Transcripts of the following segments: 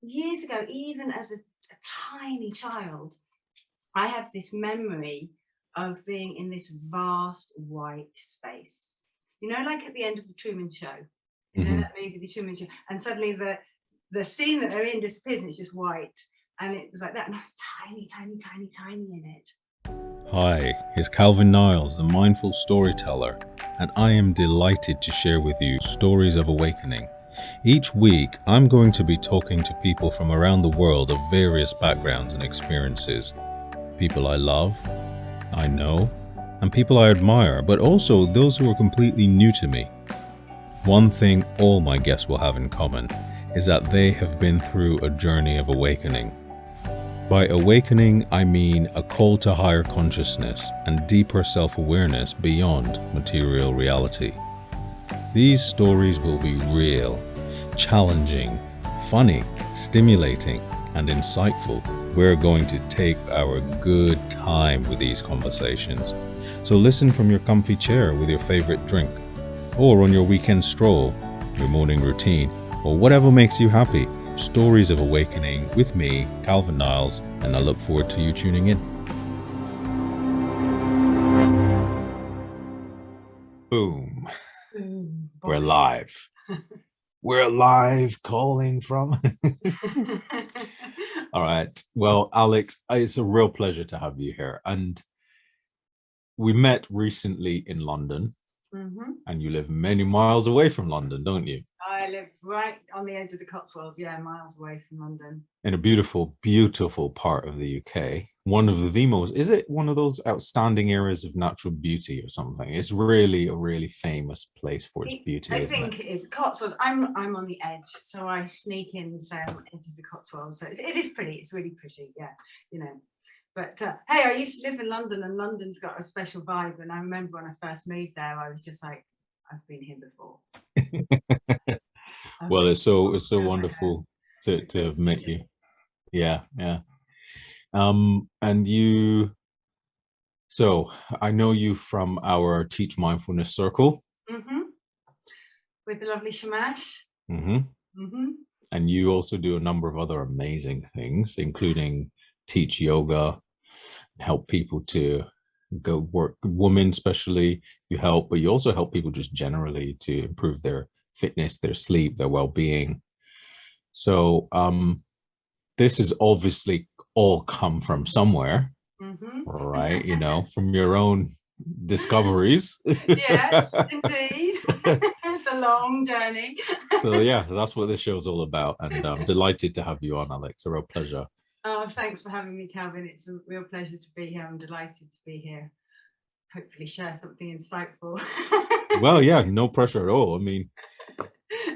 years ago, even as a tiny child, I have this memory of being in this vast white space. You know, like at the end of the Truman Show. You know Hmm. that movie, The Truman Show, and suddenly the scene that they're in disappears and it's just white, and it was like that, and I was tiny, tiny, tiny, tiny in it. Hi, it's Calvin Niles, the mindful storyteller, and I am delighted to share with you stories of awakening. Each week, I'm going to be talking to people from around the world of various backgrounds and experiences. People I love, I know, and people I admire, but also those who are completely new to me. One thing all my guests will have in common is that they have been through a journey of awakening. By awakening, I mean a call to higher consciousness and deeper self-awareness beyond material reality. These stories will be real, challenging, funny, stimulating, and insightful. We're going to take our good time with these conversations. So listen from your comfy chair with your favorite drink, or on your weekend stroll, your morning routine, or whatever makes you happy. Stories of awakening with me, Calvin Niles, and I look forward to you tuning in. Boom. We're Bosh. live. We're live calling from. All right. Well, Alex, it's a real pleasure to have you here. And we met recently in London, Hmm. and you live many miles away from London, don't you? I live right on the edge of the Cotswolds, yeah, miles away from London. In a beautiful, beautiful part of the UK. One of the most, is it one of those outstanding areas of natural beauty or something? It's really a really famous place for its beauty, I isn't it? think it is Cotswolds. I'm on the edge, so I sneak in and say I'm into the Cotswolds. So it is pretty. It's really pretty, yeah. You know, but hey, I used to live in London, and London's got a special vibe. And I remember when I first moved there, I was just like, I've been here before. I've Well, been it's so feel like home. wonderful to Great have met city. you. Yeah, yeah. And you, so I know you from our Teach Mindfulness circle. Hmm. With the lovely Shamash. Hmm. Hmm. And you also do a number of other amazing things, including teach yoga, help people to go work, women especially, you help, but you also help people just generally to improve their fitness, their sleep, their well-being. So this is obviously all come from somewhere, Hmm. right? You know, from your own discoveries. Yes, indeed. The long journey. So yeah, that's what this show is all about, and I'm delighted to have you on, Alex. A real pleasure. Oh, thanks for having me, Calvin. It's a real pleasure to be here. I'm delighted to be here. Hopefully, share something insightful. Well, yeah, no pressure at all. I mean,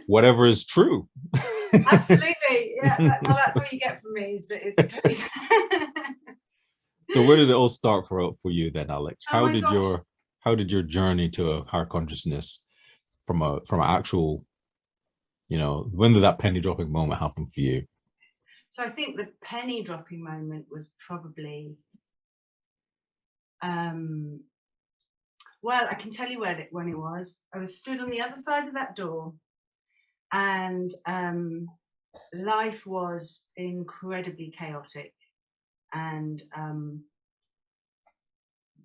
whatever is true. Absolutely, yeah. Well, that's what you get from me. Is the truth. So where did it all start for you then, Alex? Oh my gosh. How did your journey to a higher consciousness from an actual, when did that penny dropping moment happen for you? So I think the penny dropping moment was probably. Um, well, I can tell you when it was. I was stood on the other side of that door, and life was incredibly chaotic and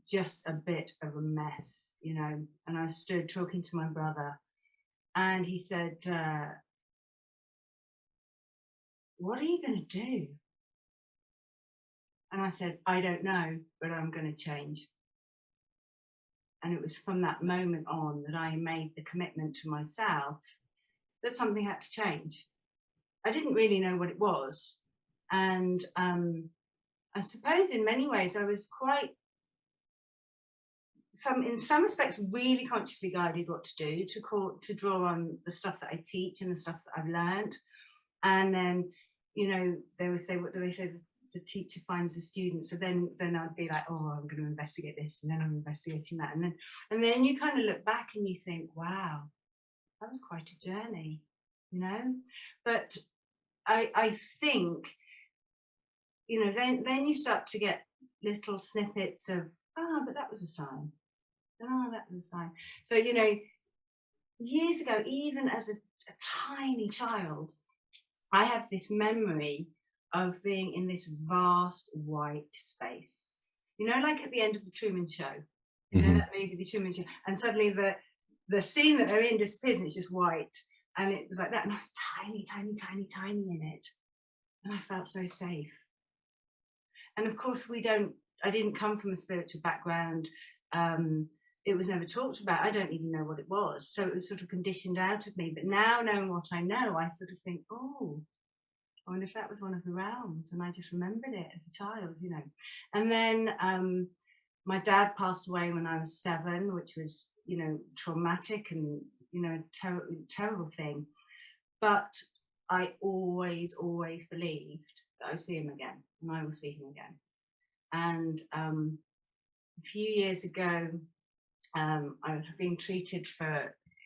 just a bit of a mess, you know. And I stood talking to my brother, and he said, "What are you going to do?" And I said, "I don't know, but I'm going to change." And it was from that moment on that I made the commitment to myself that something had to change. I didn't really know what it was. And I suppose in many ways I was quite in some respects really consciously guided what to do, to draw on the stuff that I teach and the stuff that I've learned. And then, you know, they would say, what do they say? The teacher finds the student. So then I'd be like, oh, I'm going to investigate this, and then I'm investigating that, and then you kind of look back and you think, wow, that was quite a journey, you know. But I think, you know, then you start to get little snippets of, oh, but that was a sign. Oh, that was a sign. So, you know, years ago, even as a tiny child, I have this memory of being in this vast white space, like at the end of the Truman Show, that movie, the Truman Show, and suddenly the scene that they're in disappears and it's just white, and it was like that, and I was tiny, tiny, tiny, tiny in it, and I felt so safe. And of course, I didn't come from a spiritual background. It was never talked about. I don't even know what it was. So it was sort of conditioned out of me. But now, knowing what I know, I sort of think, oh, I wonder if that was one of the realms. And I just remembered it as a child, And then my dad passed away when I was 7, which was, traumatic and, a terrible thing. But I always, always believed that I would see him again, and I will see him again. And a few years ago, I was being treated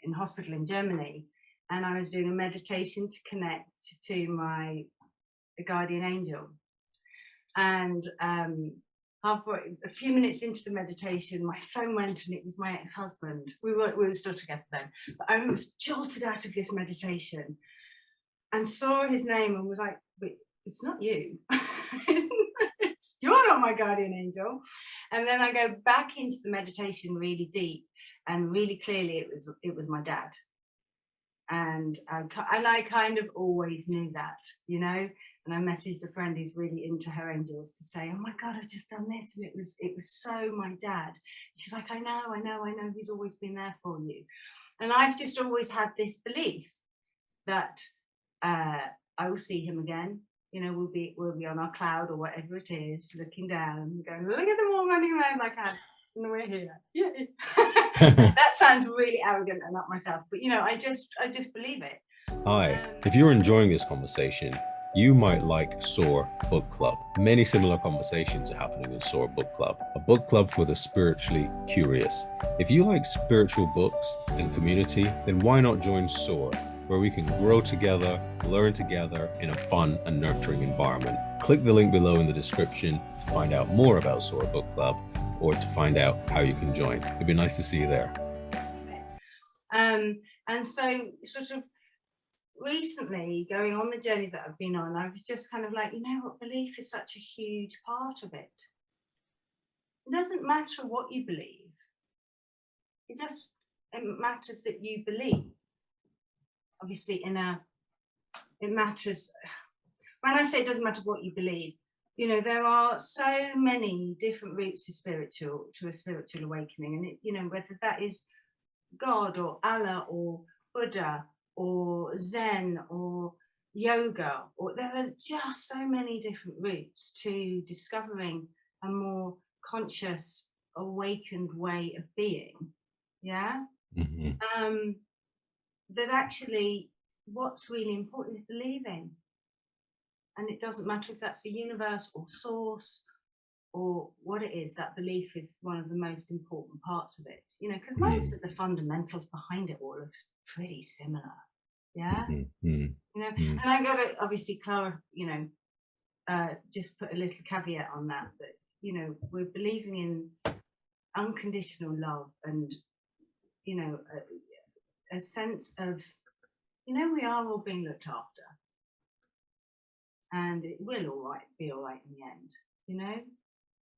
in hospital in Germany, and I was doing a meditation to connect to my guardian angel. And a few minutes into the meditation, my phone went, and it was my ex-husband. We were still together then, but I was jolted out of this meditation and saw his name and was like, "Wait, it's not you." You're not my guardian angel. And then I go back into the meditation really deep, and really clearly it was my dad. And I kind of always knew that, and I messaged a friend who's really into her angels to say, oh my God, I've just done this, and it was so my dad. She's like, I know, he's always been there for you. And I've just always had this belief that I will see him again. We'll be on our cloud or whatever it is, looking down, going, look at them all running around like ants, and we're here. Yeah. That sounds really arrogant and not myself, but I just believe it. Hi, if you're enjoying this conversation, you might like SOAR Book Club. Many similar conversations are happening in SOAR Book Club, a book club for the spiritually curious. If you like spiritual books and community, then why not join SOAR, where we can grow together, learn together in a fun and nurturing environment. Click the link below in the description to find out more about SOAR Book Club, or to find out how you can join. It'd be nice to see you there. And so sort of recently, going on the journey that I've been on, I was just kind of like, what, belief is such a huge part of it. It doesn't matter what you believe. It matters that you believe. Obviously, it matters. When I say it doesn't matter what you believe, there are so many different routes to a spiritual awakening, and whether that is God or Allah or Buddha or Zen or yoga, or there are just so many different routes to discovering a more conscious, awakened way of being. Yeah. Mm-hmm. That actually what's really important is believing. And it doesn't matter if that's the universe or source or what it is, that belief is one of the most important parts of it, because most of the fundamentals behind it all are pretty similar. Yeah. And I got to obviously just put a little caveat on that, we're believing in unconditional love and, a sense of, we are all being looked after. And it will be all right in the end,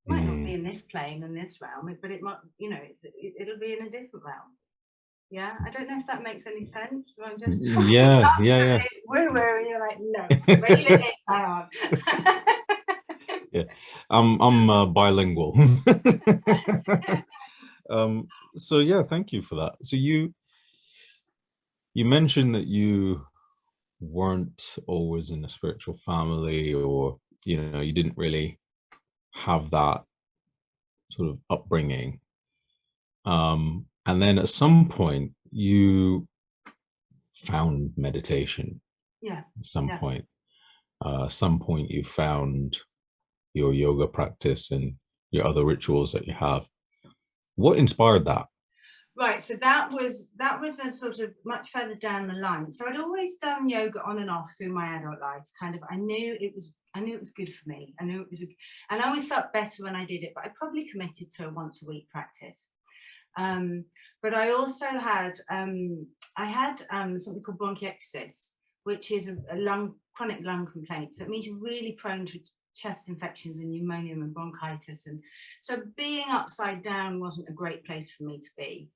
Might not be in this plane and this realm, but it might, it'll be in a different realm. Yeah, I don't know if that makes any sense. I'm just yeah. woo-woo, and you're like, no, reel it in, hang on. Yeah, I'm bilingual. So yeah, thank you for that. So you mentioned that you weren't always in a spiritual family, or you didn't really have that sort of upbringing, and then at some point you found meditation. Yeah. At some point you found your yoga practice and your other rituals that you have. What inspired that? Right, so that was a sort of much further down the line. So I'd always done yoga on and off through my adult life. Kind of, I knew it was good for me. I knew it was, and I always felt better when I did it. But I probably committed to a once a week practice. But I also had something called bronchiectasis, which is a lung chronic lung complaints. That means you're really prone to chest infections and pneumonia and bronchitis. And so being upside down wasn't a great place for me to be,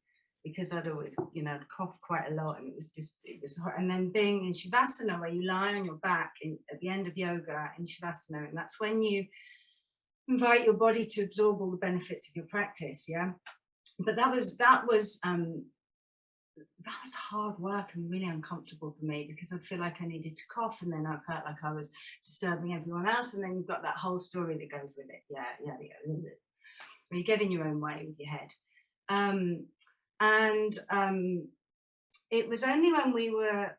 because I'd always, I'd cough quite a lot, and it was hard. And then being in Shavasana, where you lie on your back at the end of yoga in Shavasana, and that's when you invite your body to absorb all the benefits of your practice. Yeah. But that was hard work and really uncomfortable for me, because I'd feel like I needed to cough, and then I felt like I was disturbing everyone else, and then you've got that whole story that goes with it. Yeah. You get in your own way with your head. It was only when we were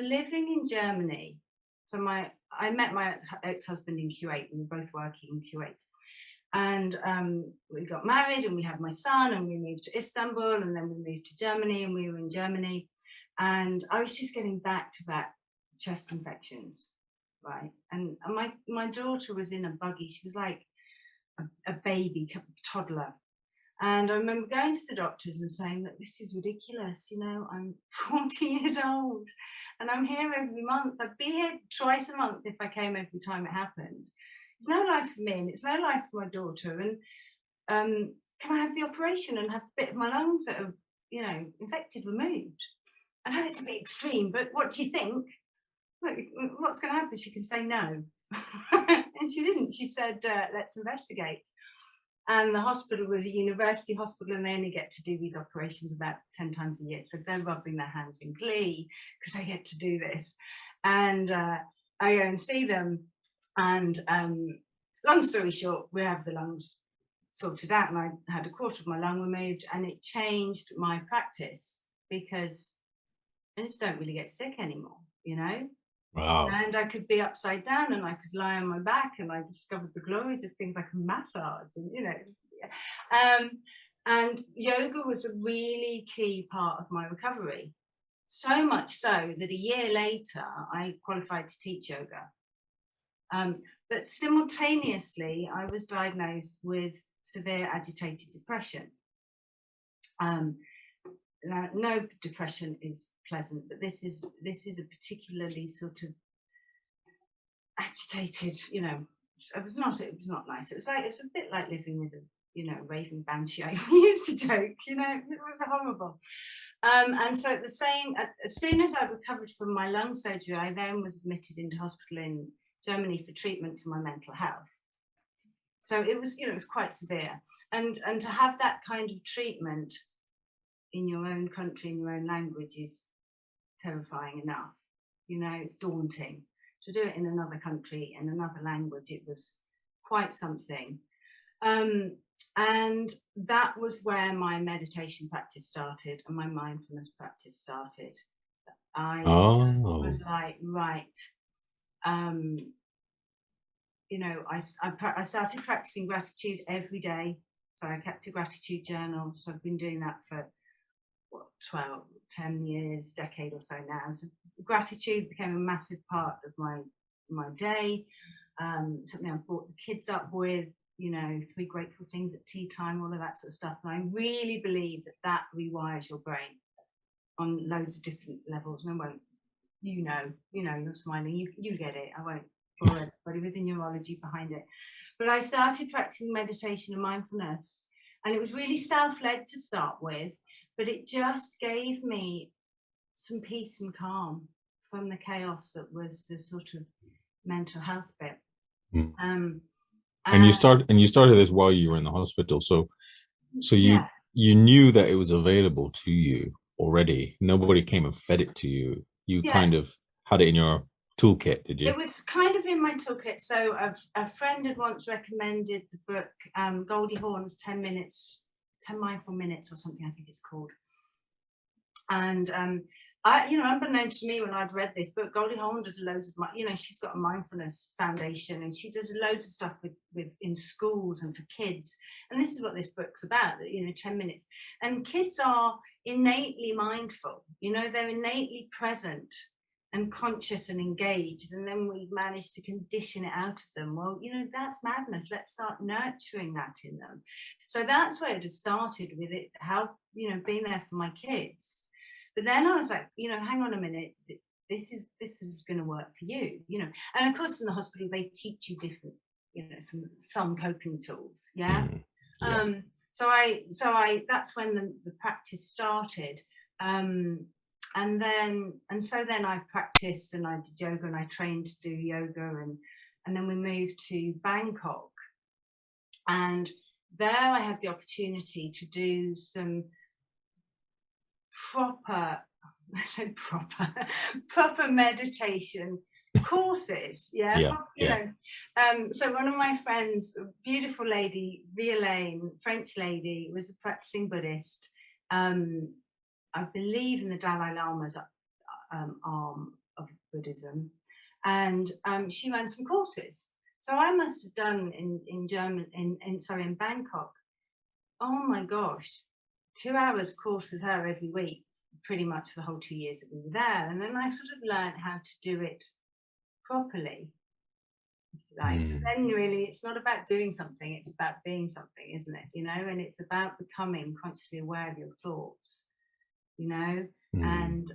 living in Germany. So I met my ex-husband in Kuwait. We were both working in Kuwait. And we got married, and we had my son, and we moved to Istanbul, and then we moved to Germany, and we were in Germany. And I was just getting back-to-back chest infections, right? And my daughter was in a buggy. She was like a baby, toddler. And I remember going to the doctors and saying that this is ridiculous. I'm 40 years old, and I'm here every month. I'd be here twice a month if I came every time it happened. It's no life for me, and it's no life for my daughter. And can I have the operation and have a bit of my lungs that are, infected removed? I know it's a bit extreme, but what do you think? What's going to happen? She can say no. And she didn't. She said, let's investigate. And the hospital was a university hospital, and they only get to do these operations about 10 times a year. So they're rubbing their hands in glee because they get to do this. And I go and see them. And long story short, we have the lungs sorted out, and I had a quarter of my lung removed, and it changed my practice, because I just don't really get sick anymore, Wow. And I could be upside down, and I could lie on my back, and I discovered the glories of things like a massage, and and yoga was a really key part of my recovery. So much so that a year later I qualified to teach yoga. But simultaneously I was diagnosed with severe agitated depression. Now, no depression is pleasant, but this is a particularly sort of agitated, it was not nice. It was a bit like living with a raving banshee. We used to joke, it was horrible. And so as soon as I recovered from my lung surgery, I then was admitted into hospital in Germany for treatment for my mental health. So it was, it was quite severe. And to have that kind of treatment in your own country, in your own language, is terrifying enough. It's daunting. To do it in another country, in another language, it was quite something. And that was where my meditation practice started, and my mindfulness practice started. I was like, right. I started practicing gratitude every day. So I kept a gratitude journal. So I've been doing that for 10 years, decade or so now. So gratitude became a massive part of my day. Something I brought the kids up with, 3 grateful things at tea time, all of that sort of stuff. And I really believe that rewires your brain on loads of different levels. And I won't, you're smiling, you get it. I won't bore everybody with the neurology behind it. But I started practicing meditation and mindfulness, and it was really self-led to start with, but it just gave me some peace and calm from the chaos that was the sort of mental health bit. And you started this while you were in the hospital, so you knew that it was available to you already. Nobody came and fed it to you. You kind of had it in your toolkit, did you? It was kind of in my toolkit. So a friend had once recommended the book Goldie Hawn's 10 Mindful Minutes or something, I think it's called. And unbeknownst to me, when I'd read this book, Goldie Hawn does loads of, she's got a mindfulness foundation, and she does loads of stuff with in schools and for kids. And this is what this book's about, 10 minutes. And kids are innately mindful, they're innately present and conscious and engaged. And then we manage to condition it out of them. Well, that's madness. Let's start nurturing that in them. So that's where it started with it, how, being there for my kids. But then I was like, hang on a minute, this is going to work for you, you know. And of course in the hospital they teach you different, you know, some coping tools. Yeah. Yeah. So I that's when the practice started. And so then I practiced and I did yoga and I trained to do yoga, and then we moved to Bangkok, and there I had the opportunity to do some proper meditation courses. So one of my friends, a beautiful lady, Violaine, French lady, was a practicing Buddhist. I believe in the Dalai Lama's arm of Buddhism, and she ran some courses. So I must have done in Bangkok, oh my gosh, 2 hours course with her every week, pretty much for the whole 2 years that we were there. And then I sort of learned how to do it properly. Then really it's not about doing something, it's about being something, isn't it? You know, and it's about becoming consciously aware of your thoughts, you know. And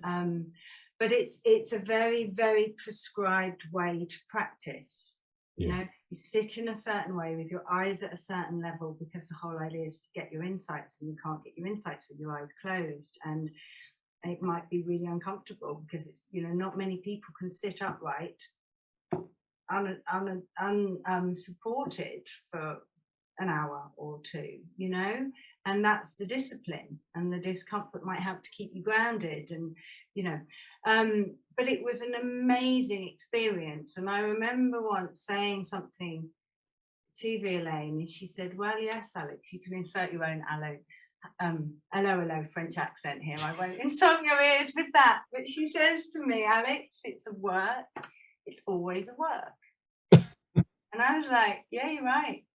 but it's a very, very prescribed way to practice. You know, you sit in a certain way with your eyes at a certain level, because the whole idea is to get your insights, and you can't get your insights with your eyes closed. And it might be really uncomfortable because it's, you know, not many people can sit upright unsupported for an hour or two, you know. And that's the discipline, and the discomfort might help to keep you grounded, and you know. But it was an amazing experience, and I remember once saying something to Violaine, and she said, "Well, yes, Alex, you can insert your own hello French accent here. I won't insult your ears with that." But she says to me, "Alex, it's a work. It's always a work." And I was like, "Yeah, you're right.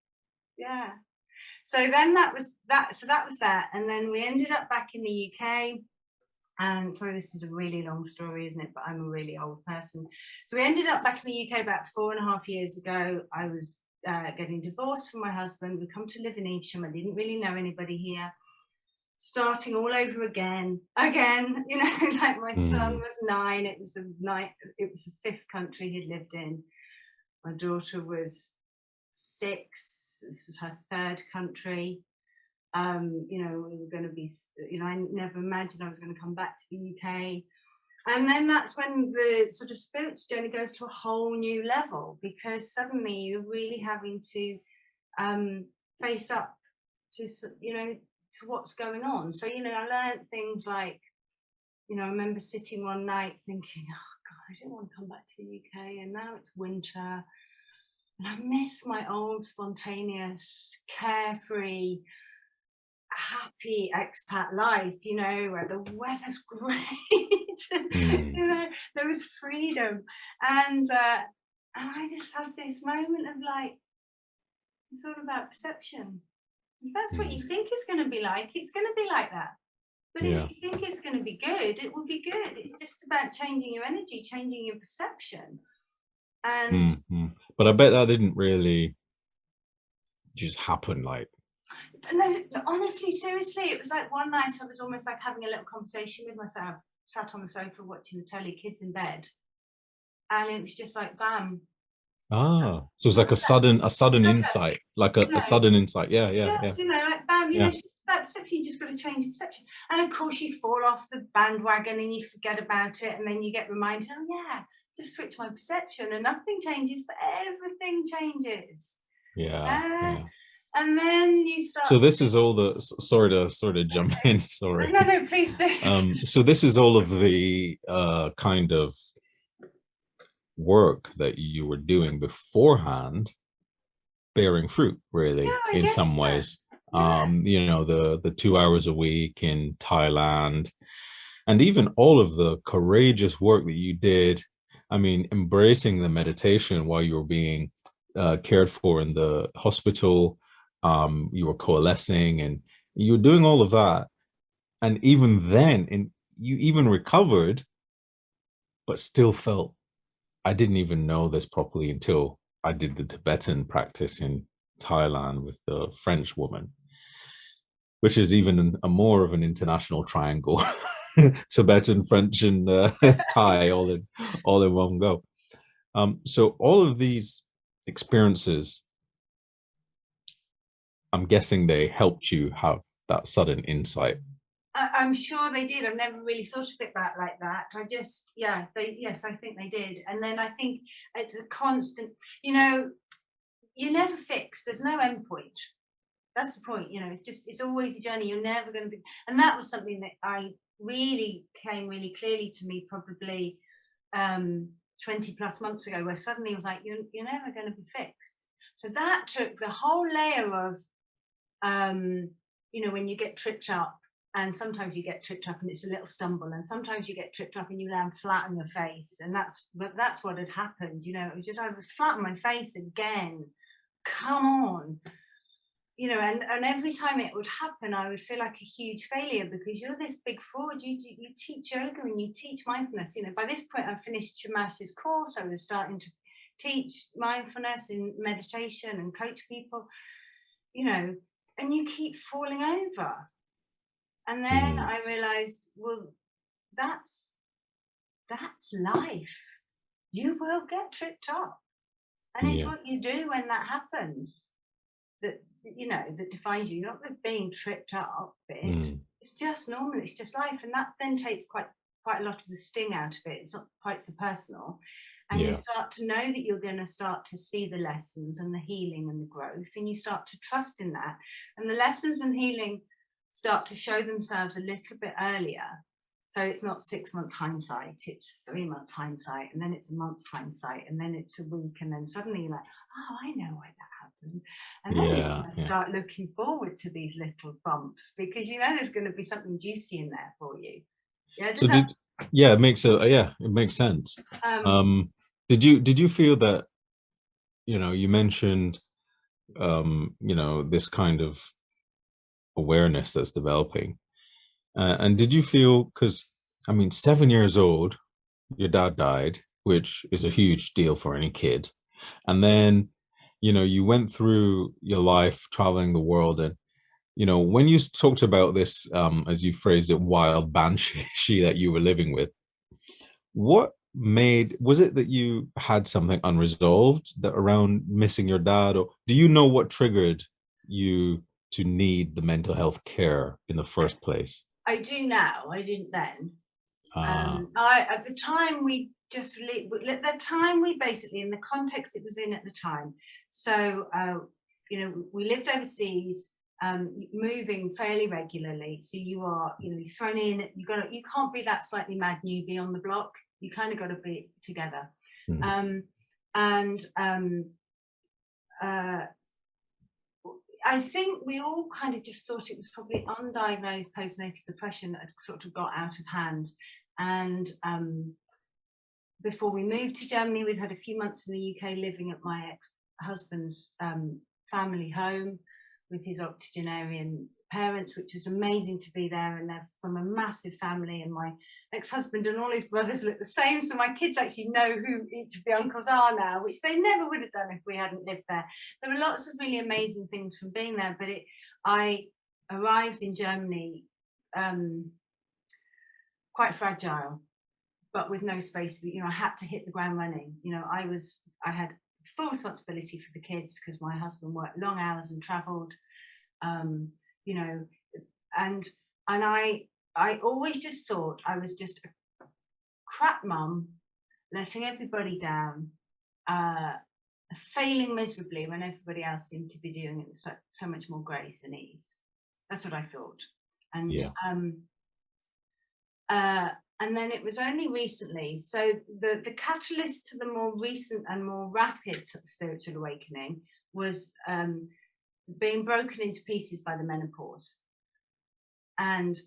Yeah." So then that was that. And then we ended up back in the UK. And sorry, this is a really long story, isn't it? But I'm a really old person. So we ended up back in the UK about 4.5 years ago. I was getting divorced from my husband. We come to live in Evesham. I didn't really know anybody here. Starting all over again, you know, like my son was 9. It was the 5th country he'd lived in. My daughter was 6. This was her 3rd country. You know, we were going to be, you know, I never imagined I was going to come back to the UK. And then that's when the sort of spiritual journey goes to a whole new level, because suddenly you're really having to face up to, you know, to what's going on. So, you know, I learned things like, you know, I remember sitting one night thinking, oh God, I don't want to come back to the UK, and now it's winter. And I miss my old spontaneous, carefree, happy expat life, you know, where the weather's great. You know, there was freedom. And I just had this moment of like, it's all about perception. If that's what you think it's going to be like, it's going to be like that. But if you think it's going to be good, it will be good. It's just about changing your energy, changing your perception. And but I bet that didn't really just happen. Like, no, honestly, seriously, it was like one night I was almost like having a little conversation with myself, sat on the sofa watching the telly, kids in bed, and it was just like bam. So it's like a sudden insight, like a sudden insight. Yeah. You know, like bam. You know, that perception, you just got to change your perception. And of course, you fall off the bandwagon and you forget about it, and then you get reminded, oh yeah, just switch my perception, and nothing changes, but everything changes. And then you start. So this is all the sort of jump in. Sorry. No, please do. So this is all of the kind of work that you were doing beforehand bearing fruit, really, in some ways. You know, the 2 hours a week in Thailand, and even all of the courageous work that you did. I mean, embracing the meditation while you were being cared for in the hospital. You were coalescing and you were doing all of that. And even then, you even recovered, but still felt, I didn't even know this properly until I did the Tibetan practice in Thailand with the French woman, which is even a more of an international triangle. Tibetan, French, and Thai all in one go. So all of these experiences, I'm guessing they helped you have that sudden insight. I'm sure they did. I've never really thought of it back like that. Yes, I think they did. And then I think it's a constant, you're never fixed. There's no end point. That's the point, it's always a journey. You're never going to be. And that was something that I really came really clearly to me probably 20 plus months ago, where suddenly it was like, you're never going to be fixed. So that took the whole layer of, when you get tripped up, and sometimes you get tripped up and it's a little stumble, and sometimes you get tripped up and you land flat on your face, and that's what had happened. It was just, I was flat on my face again. Come on. And every time it would happen, I would feel like a huge failure, because you're this big fraud. You teach yoga and you teach mindfulness. By this point, I've finished Shamash's course. I was starting to teach mindfulness and meditation and coach people, and you keep falling over. And then I realized, well, that's life. You will get tripped up. And it's what you do when that happens that defines you, not the being tripped up bit. It's just normal, it's just life. And that then takes quite a lot of the sting out of it. It's not quite so personal. And you start to know that you're going to start to see the lessons and the healing and the growth, and you start to trust in that. And the lessons and healing start to show themselves a little bit earlier. So it's not 6 months hindsight, it's 3 months hindsight, and then it's a month's hindsight, and then it's a week, and then suddenly you're like, oh, I know why that happened. And then you're going to start looking forward to these little bumps, because there's going to be something juicy in there for you. It makes sense. Did you feel that, you mentioned, this kind of awareness that's developing, and did you feel, because 7 years old, your dad died, which is a huge deal for any kid, and then you went through your life traveling the world, and when you talked about this, as you phrased it, wild banshee that you were living with, was it that you had something unresolved that around missing your dad, or do you know what triggered you to need the mental health care in the first place? I do now. I didn't then. At the time we basically, in the context it was in at the time. So, we lived overseas, moving fairly regularly. So you are, you're thrown in. You can't be that slightly mad newbie on the block. You kind of got to be together. I think we all kind of just thought it was probably undiagnosed postnatal depression that had sort of got out of hand. And before we moved to Germany, we'd had a few months in the UK living at my ex-husband's family home with his octogenarian parents, which was amazing to be there. And they're from a massive family, and my ex-husband and all his brothers look the same, so my kids actually know who each of the uncles are now, which they never would have done if we hadn't lived there. There were lots of really amazing things from being there, but I arrived in Germany quite fragile, but with no space. I had to hit the ground running. I had full responsibility for the kids because my husband worked long hours and traveled, and I always just thought I was just a crap mum, letting everybody down, failing miserably when everybody else seemed to be doing it with so much more grace and ease. That's what I thought. And then it was only recently, so the catalyst to the more recent and more rapid spiritual awakening was being broken into pieces by the menopause. And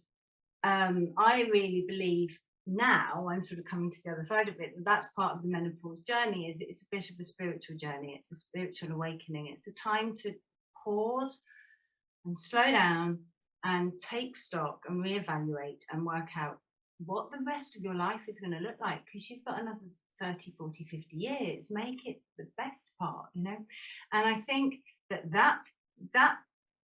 I really believe now, I'm sort of coming to the other side of it, that's part of the menopause journey. It's a bit of a spiritual journey. It's a spiritual awakening. It's a time to pause and slow down and take stock and reevaluate and work out what the rest of your life is going to look like, because you've got another 30, 40, 50 years. Make it the best part, And I think that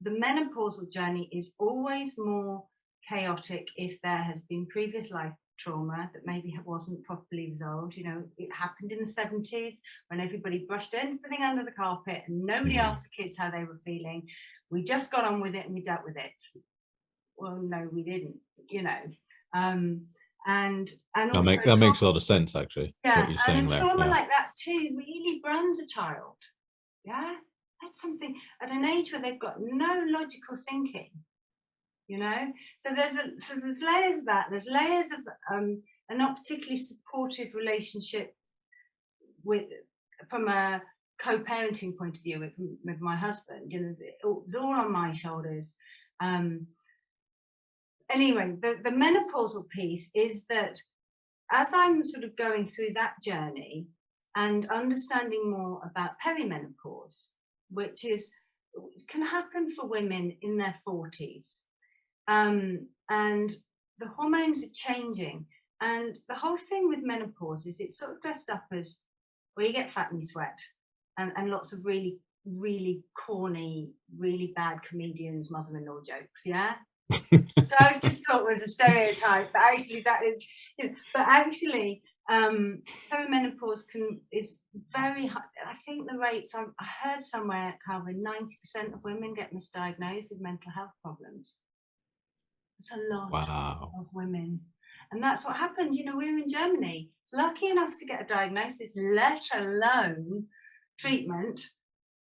the menopausal journey is always more chaotic if there has been previous life trauma that maybe wasn't properly resolved. You know, it happened in the 70s when everybody brushed everything under the carpet and nobody asked the kids how they were feeling. We just got on with it and we dealt with it. Well, no, we didn't, you know. And also that makes a lot of sense, actually. yeah, what you're saying there. trauma like that too really brands a child. Yeah, that's something at an age where they've got no logical thinking, you know. So there's layers of that. There's layers of a not particularly supportive relationship from a co-parenting point of view with my husband. You know, it was all on my shoulders. Anyway, the menopausal piece is that as I'm sort of going through that journey and understanding more about perimenopause, which can happen for women in their 40s, and the hormones are changing, and the whole thing with menopause is it's sort of dressed up as, well, you get fat and you sweat, and lots of really, really corny, really bad comedians' mother-in-law jokes, yeah. So I just thought it was a stereotype, but actually that is, you know, but actually perimenopause is very high. I think the rates, I heard somewhere, Calvin, 90% of women get misdiagnosed with mental health problems. It's a lot of women. And that's what happened. You know, we were in Germany, lucky enough to get a diagnosis, let alone treatment,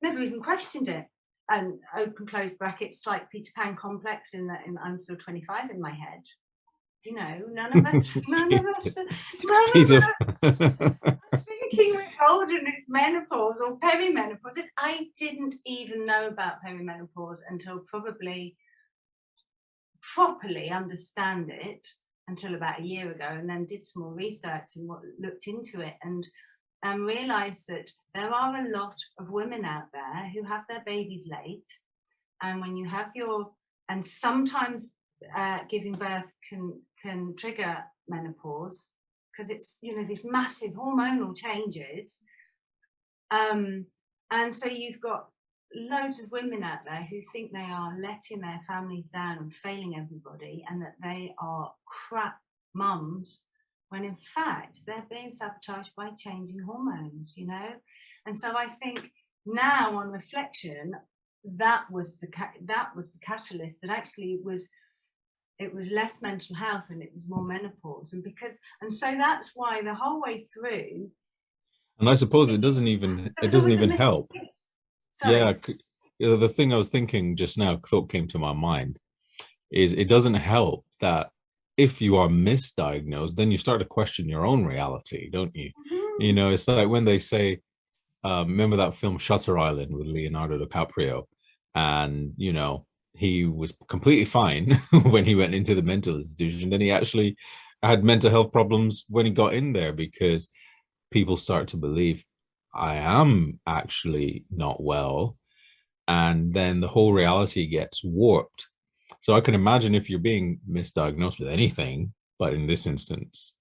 never even questioned it. And open close brackets, like Peter Pan complex in I'm still 25 in my head. You know, none of us thinking we're old and it's menopause or perimenopause. I didn't even know about perimenopause until properly understand it until about a year ago, and then did some more research and looked into it and realised that there are a lot of women out there who have their babies late, and when you have and sometimes giving birth can trigger menopause because it's, you know, these massive hormonal changes, and so you've got loads of women out there who think they are letting their families down and failing everybody, and that they are crap mums, when in fact they're being sabotaged by changing hormones, you know. And so I think now on reflection, that was the catalyst, that actually it was less mental health and it was more menopause, and so that's why the whole way through. And I suppose it doesn't even help. Yeah, the thing I was thinking just now, thought came to my mind, is it doesn't help that if you are misdiagnosed, then you start to question your own reality, don't you? Mm-hmm. You know, it's like when they say, remember that film Shutter Island with Leonardo DiCaprio? And, you know, he was completely fine when he went into the mental institution. Then he actually had mental health problems when he got in there, because people start to believe, I am actually not well. And then the whole reality gets warped. So I can imagine if you're being misdiagnosed with anything, but in this instance,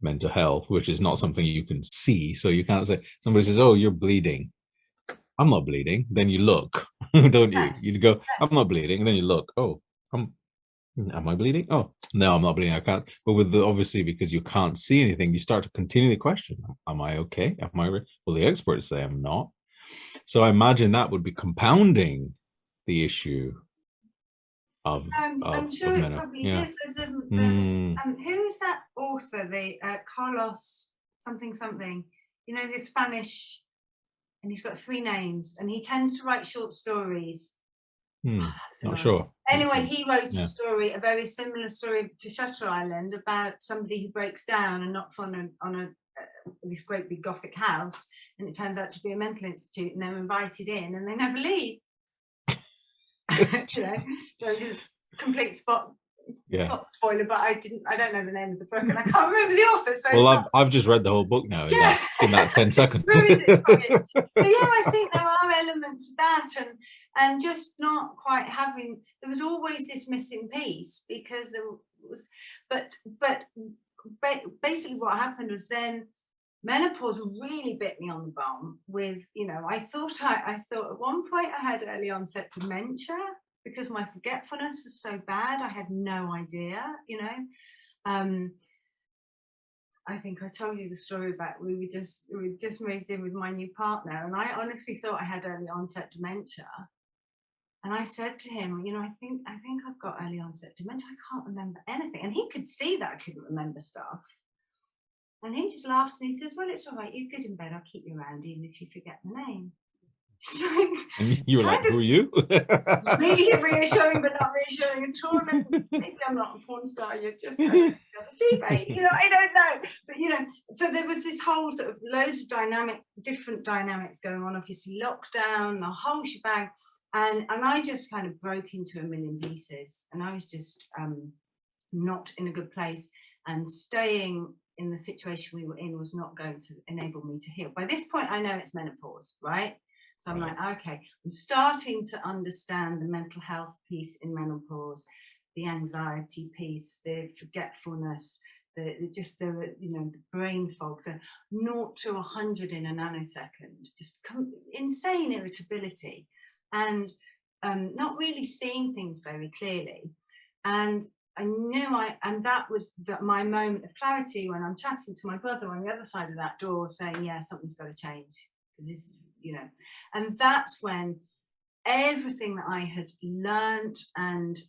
mental health, which is not something you can see. So you can't say, somebody says, oh, you're bleeding. I'm not bleeding. Then you look, don't you? You go, I'm not bleeding. And then you look, oh, am I bleeding? Oh, no, I'm not bleeding. I can't. But obviously, because you can't see anything, you start to continually question, am I okay? Well, the experts say I'm not. So I imagine that would be compounding the issue I'm sure it probably is. Who is that author? The Carlos something. You know, the Spanish, and he's got 3 names, and he tends to write short stories. Not sure. Anyway, he wrote a very similar story to Shutter Island, about somebody who breaks down and knocks on this great big Gothic house, and it turns out to be a mental institute, and they're invited in, and they never leave. You know, so just complete spoiler, but I don't know the name of the book, and I can't remember the author. So well, I've just read the whole book now in that 10 seconds. But yeah, I think there are elements of that, and just not quite having. There was always this missing piece, because there was, but basically what happened was then menopause really bit me on the bum with, you know, I thought at one point I had early onset dementia, because my forgetfulness was so bad. I had no idea, you know. I think I told you the story about we just moved in with my new partner, and I honestly thought I had early onset dementia. And I said to him, you know, I think I've got early onset dementia. I can't remember anything. And he could see that I couldn't remember stuff. And he just laughs and he says, well, it's all right. You're good in bed. I'll keep you around even if you forget the name. And you were like, who are you? Really reassuring, but not reassuring at all. Maybe I'm not a porn star. You're just TV. You know, I don't know. But, you know, so there was this whole sort of loads of different dynamics going on. Obviously, lockdown, the whole shebang. And I just kind of broke into a million pieces. And I was just not in a good place. And staying in the situation we were in was not going to enable me to heal. By this point, I know it's menopause, right? So I'm like, okay, I'm starting to understand the mental health piece in menopause, the anxiety piece, the forgetfulness, the you know, the brain fog, the 0 to 100 in a nanosecond, just insane irritability, and not really seeing things very clearly. And I knew and that was my moment of clarity when I'm chatting to my brother on the other side of that door saying, yeah, something's got to change, because this is, you know. And that's when everything that I had learned and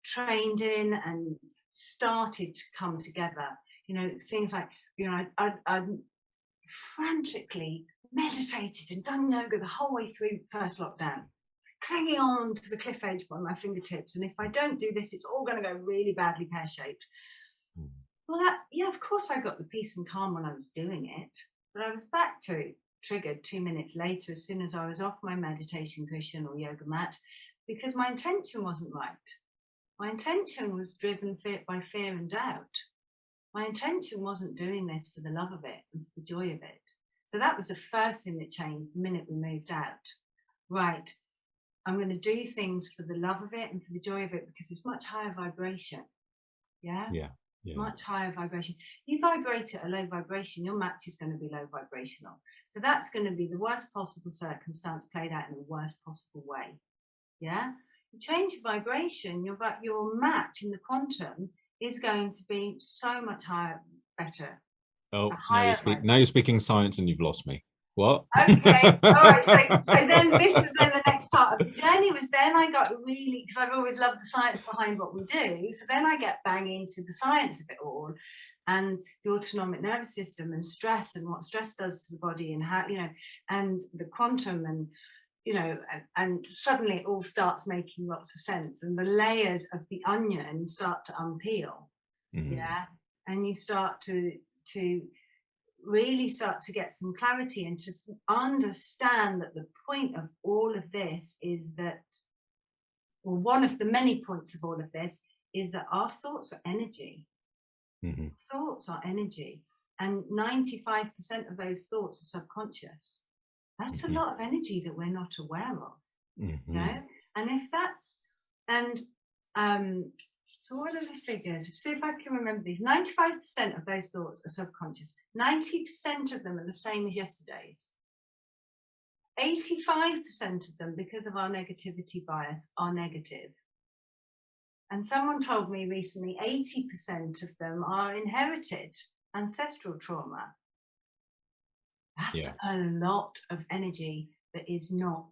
trained in and started to come together, you know, things like, you know, I'd frantically meditated and done yoga the whole way through first lockdown, clinging on to the cliff edge by my fingertips, and if I don't do this, it's all going to go really badly pear-shaped. Well, yeah, of course I got the peace and calm when I was doing it, but I was back to triggered 2 minutes later as soon as I was off my meditation cushion or yoga mat, because my intention wasn't right. My intention was driven by fear and doubt. My intention wasn't doing this for the love of it and for the joy of it. So that was the first thing that changed the minute we moved out. Right, I'm going to do things for the love of it and for the joy of it, because it's much higher vibration. Yeah? Yeah. Much higher vibration. You vibrate at a low vibration, your match is going to be low vibrational. So that's going to be the worst possible circumstance played out in the worst possible way. Yeah? You change your vibration, your match in the quantum is going to be so much higher, better. Oh, now you're speaking science and you've lost me. What? Okay, all right. So then this was then the next part of the journey, was then I got really, because I've always loved the science behind what we do. So then I get bang into the science of it all, and the autonomic nervous system and stress and what stress does to the body, and how, you know, and the quantum, and, you know, and suddenly it all starts making lots of sense, and the layers of the onion start to unpeel. Yeah, and you start to really start to get some clarity and to understand that the point of all of this is that, well, one of the many points of all of this is that our thoughts are energy. Thoughts are energy, and 95% of those thoughts are subconscious. That's a lot of energy that we're not aware of. You know? And if that's, and so what are the figures? See if I can remember these. 95% of those thoughts are subconscious. 90% of them are the same as yesterday's. 85% of them, because of our negativity bias, are negative. And someone told me recently 80% of them are inherited ancestral trauma. That's a lot of energy that is not,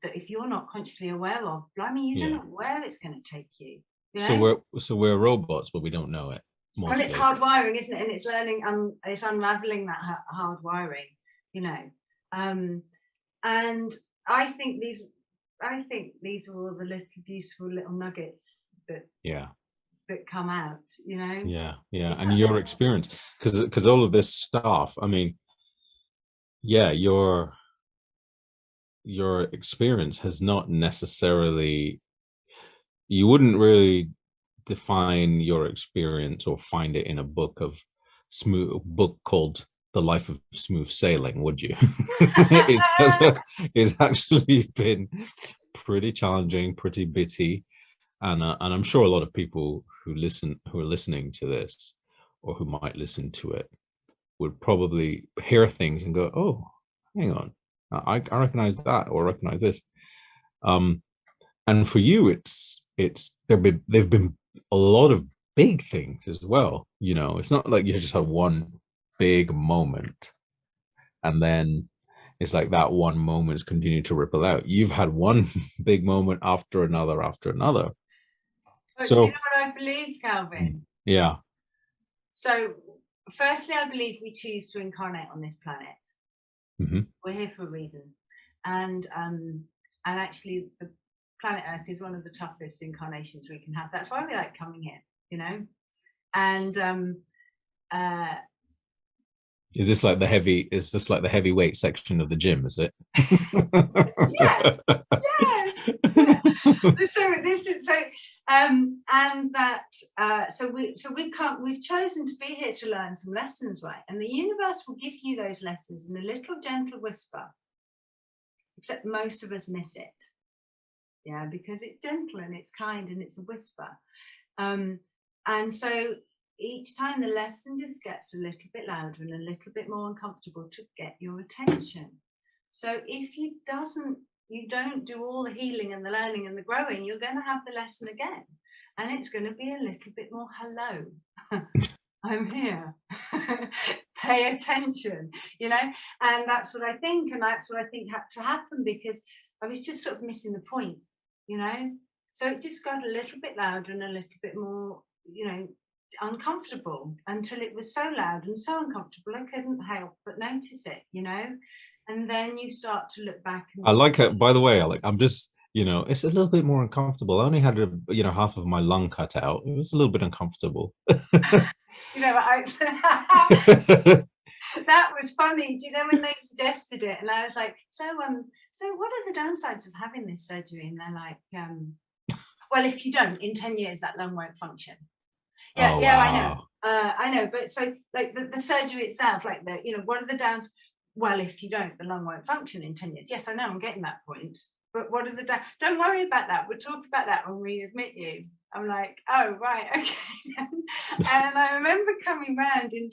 that if you're not consciously aware of, blimey, you don't know where it's going to take you. So we're robots, but we don't know it. Mostly. Well, it's hardwiring, isn't it? And it's learning, it's unraveling that hardwiring, you know. And I think these are all the little beautiful little nuggets that come out, you know. And your experience, because all of this stuff, I mean, your experience has not necessarily, you wouldn't really define your experience or find it in a book called The Life of Smooth Sailing, would you? It's actually been pretty challenging, pretty bitty, and I'm sure a lot of people who are listening to this, or who might listen to it, would probably hear things and go, oh, hang on, I recognize that, or recognize this. and for you, they've been a lot of big things as well. You know, it's not like you just had one big moment and then it's like that one moment's continued to ripple out. You've had one big moment after another after another. But So do you know what I believe, Calvin? yeah. So firstly, I believe we choose to incarnate on this planet. Mm-hmm. We're here for a reason, and actually the planet Earth is one of the toughest incarnations we can have. That's why we like coming here, you know. And is this like the heavyweight section of the gym, is it? yes, yes. So this is so and that we've chosen to be here to learn some lessons, right? And the universe will give you those lessons in a little gentle whisper, except most of us miss it, yeah, because it's gentle and it's kind and it's a whisper. And so each time the lesson just gets a little bit louder and a little bit more uncomfortable to get your attention. So if you don't do all the healing and the learning and the growing, you're going to have the lesson again, and it's going to be a little bit more hello. I'm here. Pay attention, you know. And that's what I think, and that's what I think had to happen, because I was just sort of missing the point, you know. So it just got a little bit louder and a little bit more, you know, uncomfortable, until it was so loud and so uncomfortable I couldn't help but notice it, you know. And then you start to look back and I like it. By the way, I'm just, you know, it's a little bit more uncomfortable. I only had half of my lung cut out. It was a little bit uncomfortable. You know, that was funny. Do you know when they suggested it, and I was like, so what are the downsides of having this surgery? And they're like, well, if you don't, in 10 years that lung won't function. Yeah, oh, yeah, wow. I know. But so like the surgery itself, like what are the downs? Well, if you don't, the lung won't function in 10 years. Yes, I know, I'm getting that point. But what are the downs? Don't worry about that. We'll talk about that when we admit you. I'm like, oh, right, okay. And I remember coming round and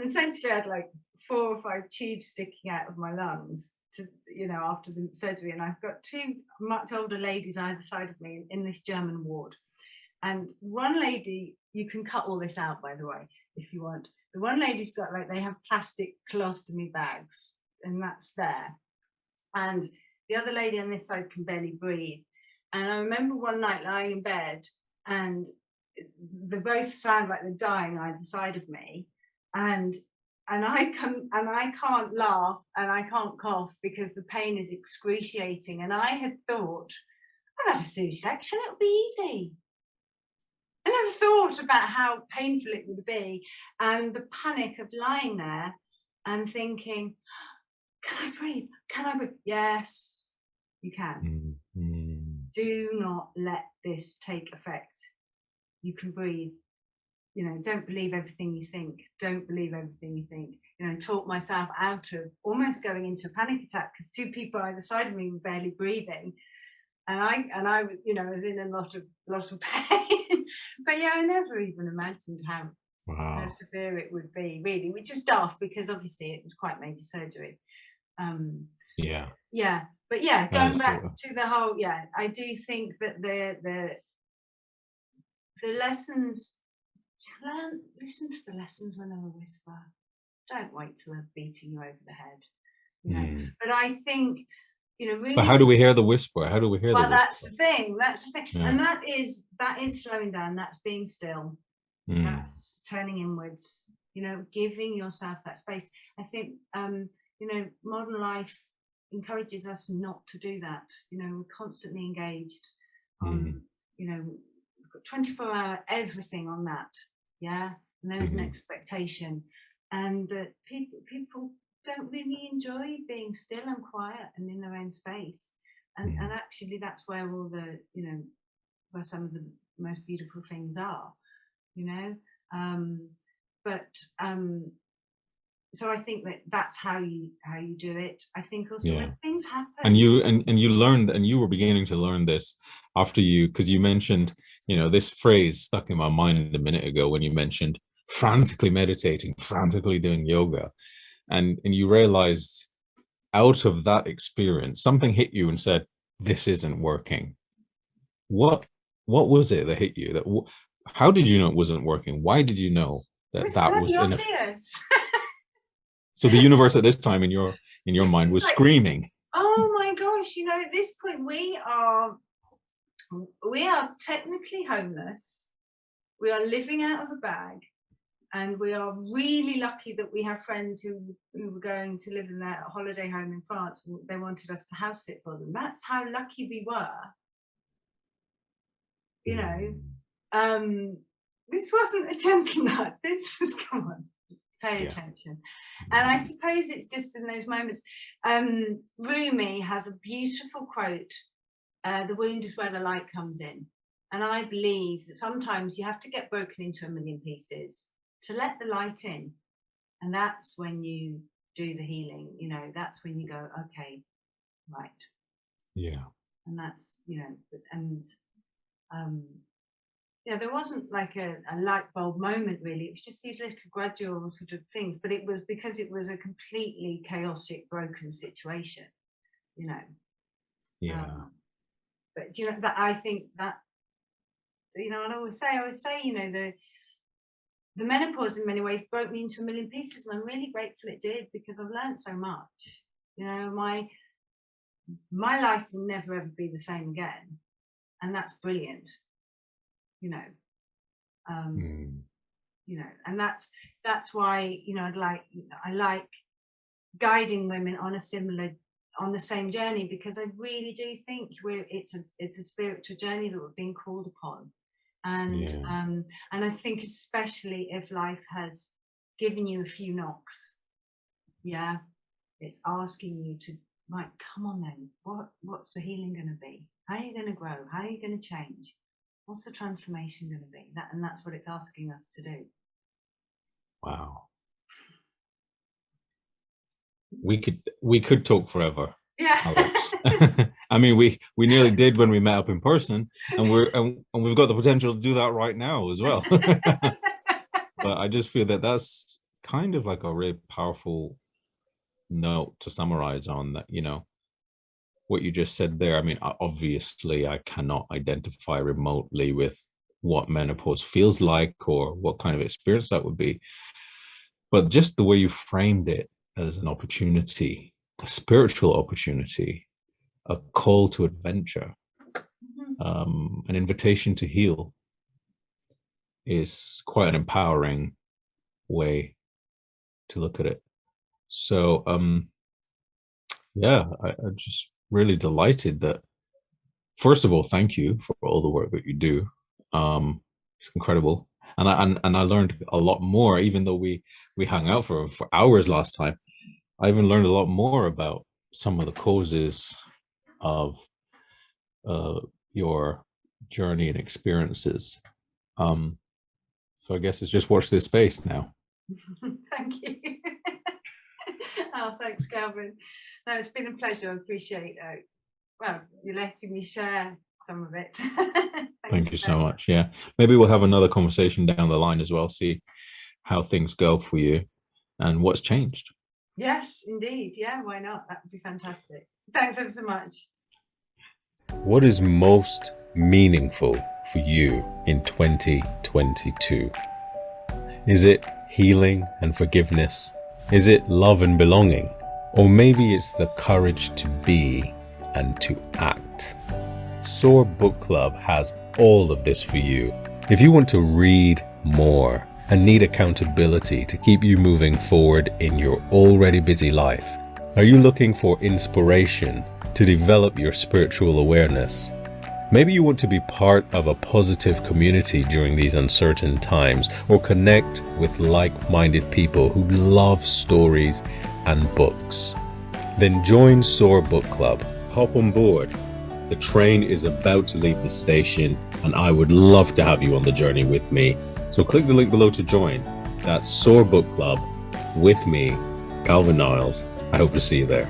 essentially I had like 4 or 5 tubes sticking out of my lungs, to, you know, after the surgery. And I've got 2 much older ladies either side of me in this German ward. And one lady, you can cut all this out, by the way, if you want. The one lady's got, like, they have plastic colostomy bags, and that's there. And the other lady on this side can barely breathe. And I remember one night lying in bed, and they both sound like they're dying either side of me. And I can't laugh and I can't cough because the pain is excruciating. And I had thought, I've had a C-section, it'll be easy. I never thought about how painful it would be, and the panic of lying there and thinking, can I breathe? Can I breathe? Yes, you can. Mm-hmm. Do not let this take effect. You can breathe. You know, don't believe everything you think. Don't believe everything you think. You know, talk myself out of almost going into a panic attack because 2 people either side of me were barely breathing. And I, you know, was in a lot of pain. But yeah, I never even imagined how severe it would be, really, which is daft because obviously it was quite major surgery. Yeah, but yeah, going back to the whole, yeah, I do think that the lessons, listen to the lessons when they're a whisper. Don't wait till they're beating you over the head, you know. But I think, you know, really. But how do we hear the whisper? How do we hear the whisper? That's the thing. That's the thing. Yeah. And that is slowing down. That's being still. That's turning inwards. You know, giving yourself that space. I think, you know, modern life encourages us not to do that. You know, we're constantly engaged on, you know, we've got 24-hour everything on that. Yeah, and there is an expectation, and that people don't really enjoy being still and quiet and in their own space, and actually that's where all the, you know, where some of the most beautiful things are, you know. So I think that's how you do it. I think also when things happen, and you learned, and you were beginning to learn this after because you mentioned, you know, this phrase stuck in my mind a minute ago when you mentioned frantically meditating, frantically doing yoga. And you realized out of that experience, something hit you and said, this isn't working. What was it that hit you? How did you know it wasn't working? Why did you know It was that bloody was obvious. So the universe at this time in your mind was like, screaming. Oh my gosh, you know, at this point we are technically homeless. We are living out of a bag, and we are really lucky that we have friends who were going to live in their holiday home in France, and they wanted us to house sit for them. That's how lucky we were. You know, this wasn't a gentle nut. This was, come on, pay attention. And I suppose it's just in those moments. Rumi has a beautiful quote, the wound is where the light comes in. And I believe that sometimes you have to get broken into a million pieces to let the light in. And that's when you do the healing, you know, that's when you go, okay, right. Yeah. And that's, you know, and yeah, there wasn't like a light bulb moment really. It was just these little gradual sort of things, but it was because it was a completely chaotic, broken situation, you know. Yeah. But you know that I think that, you know, and I always say, you know, the menopause in many ways broke me into a million pieces, and I'm really grateful it did, because I've learned so much. You know, my life will never ever be the same again, and that's brilliant. You know, you know, and that's why, you know, I like guiding women on the same journey, because I really do think it's a spiritual journey that we're being called upon, and I think especially if life has given you a few knocks, it's asking you to, right, come on then, what's the healing going to be? How are you going to grow? How are you going to change? What's the transformation going to be? And that's what it's asking us to do. Wow. We could talk forever. Yeah. I mean, we nearly did when we met up in person, and we've got the potential to do that right now as well. But I just feel that that's kind of like a really powerful note to summarize on, that, you know, what you just said there. I mean, obviously I cannot identify remotely with what menopause feels like or what kind of experience that would be, but just the way you framed it as an opportunity, a spiritual opportunity, a call to adventure, an invitation to heal, is quite an empowering way to look at it. So I'm just really delighted that, first of all, thank you for all the work that you do. It's incredible. And I learned a lot more, even though we hung out for hours last time. I even learned a lot more about some of the causes of your journey and experiences. So I guess it's just watch this space now. Thank you. Oh, thanks, Calvin. No, it's been a pleasure. I appreciate you letting me share some of it. Thank you so much. Yeah, maybe we'll have another conversation down the line as well, see how things go for you and what's changed. Yes, indeed. Yeah, why not? That would be fantastic. Thanks ever so much. What is most meaningful for you in 2022? Is it healing and forgiveness? Is it love and belonging? Or maybe it's the courage to be and to act. SOAR Book Club has all of this for you. If you want to read more and need accountability to keep you moving forward in your already busy life, are you looking for inspiration to develop your spiritual awareness? Maybe you want to be part of a positive community during these uncertain times, or connect with like-minded people who love stories and books. Then join SOAR Book Club. Hop on board. The train is about to leave the station, and I would love to have you on the journey with me. So click the link below to join. That's SOAR Book Club with me, Calvin Niles. I hope to see you there.